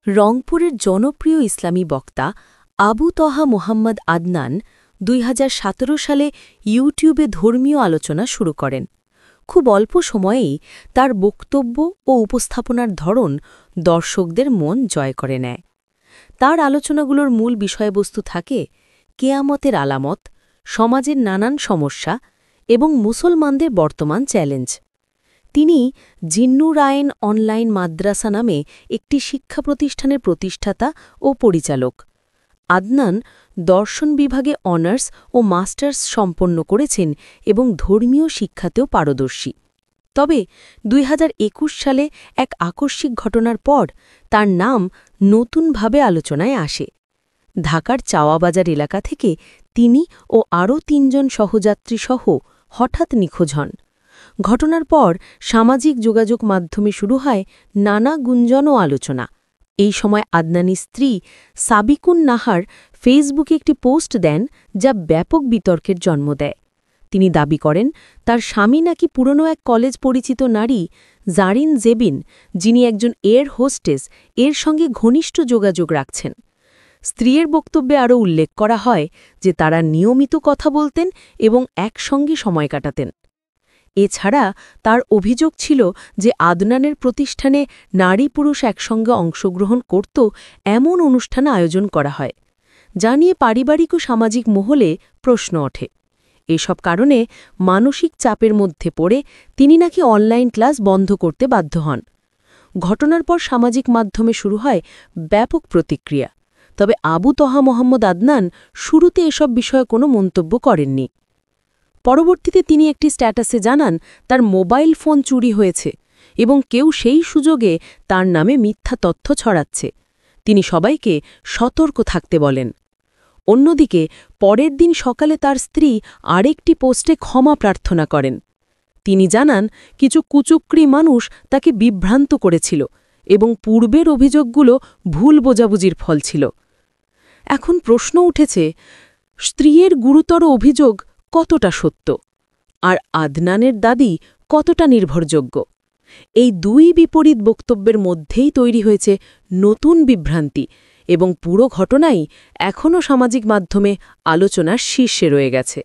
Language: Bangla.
রংপুরের জনপ্রিয় ইসলামী বক্তা আবু তহা মোহাম্মদ আদনান ২০১৭ সালে ইউটিউবে ধর্মীয় আলোচনা শুরু করেন। খুব অল্প সময়েই তার বক্তব্য ও উপস্থাপনার ধরন দর্শকদের মন জয় করে নেয়। তার আলোচনাগুলোর মূল বিষয়বস্তু থাকে কেয়ামতের আলামত, সমাজের নানান সমস্যা এবং মুসলমানদের বর্তমান চ্যালেঞ্জ। তিনি জিন্নুর আইন অনলাইন মাদ্রাসা নামে একটি শিক্ষা প্রতিষ্ঠানের প্রতিষ্ঠাতা ও পরিচালক। আদনান দর্শন বিভাগে অনার্স ও মাস্টার্স সম্পন্ন করেছেন এবং ধর্মীয় শিক্ষাতেও পারদর্শী। তবে ২০২১ সালে এক আকস্মিক ঘটনার পর তার নাম নতুনভাবে আলোচনায় আসে। ঢাকার চাওয়াবাজার এলাকা থেকে তিনি ও আরও ৩ জন সহযাত্রীসহ হঠাৎ নিখোঁজ হন। ঘটনার পর সামাজিক যোগাযোগ মাধ্যমে শুরু হয় নানা গুঞ্জন ও আলোচনা। এই সময় আদনানির স্ত্রী সাবিকুন নাহার ফেসবুকে একটি পোস্ট দেন, যা ব্যাপক বিতর্কের জন্ম দেয়। তিনি দাবি করেন তার স্বামী নাকি পুরনো এক কলেজ পরিচিত নারী জারিন জেবিন, যিনি একজন এয়ার হোস্টেস, এর সঙ্গে ঘনিষ্ঠ যোগাযোগ রাখছেন। স্ত্রীর বক্তব্যে আরও উল্লেখ করা হয় যে তারা নিয়মিত কথা বলতেন এবং একসঙ্গে সময় কাটাতেন। এছাড়া তার অভিযোগ ছিল যে আদনানের প্রতিষ্ঠানে নারী পুরুষ একসঙ্গে অংশগ্রহণ করত এমন অনুষ্ঠান আয়োজন করা হয়, যা নিয়ে পারিবারিক ও সামাজিক মহলে প্রশ্ন ওঠে। এসব কারণে মানসিক চাপের মধ্যে পড়ে তিনি নাকি অনলাইন ক্লাস বন্ধ করতে বাধ্য হন। ঘটনার পর সামাজিক মাধ্যমে শুরু হয় ব্যাপক প্রতিক্রিয়া। তবে আবু তহা মোহাম্মদ আদনান শুরুতে এসব বিষয়ে কোনো মন্তব্য করেননি। পরবর্তীতে তিনি একটি স্ট্যাটাসে জানান তার মোবাইল ফোন চুরি হয়েছে এবং কেউ সেই সুযোগে তার নামে মিথ্যা তথ্য ছড়াচ্ছে। তিনি সবাইকে সতর্ক থাকতে বলেন। অন্যদিকে পরের দিন সকালে তার স্ত্রী আরেকটি পোস্টে ক্ষমা প্রার্থনা করেন। তিনি জানান কিছু কুচক্রী মানুষ তাকে বিভ্রান্ত করেছিল এবং পূর্বের অভিযোগগুলো ভুল বোঝাবুঝির ফল ছিল। এখন প্রশ্ন উঠেছে, স্ত্রীর গুরুতর অভিযোগ কতটা সত্য, আর আদনানের দাবি কতটা নির্ভরযোগ্য? এই দুই বিপরীত বক্তব্যের মধ্যেই তৈরি হয়েছে নতুন বিভ্রান্তি এবং পুরো ঘটনাই এখনও সামাজিক মাধ্যমে আলোচনার শীর্ষে রয়ে গেছে।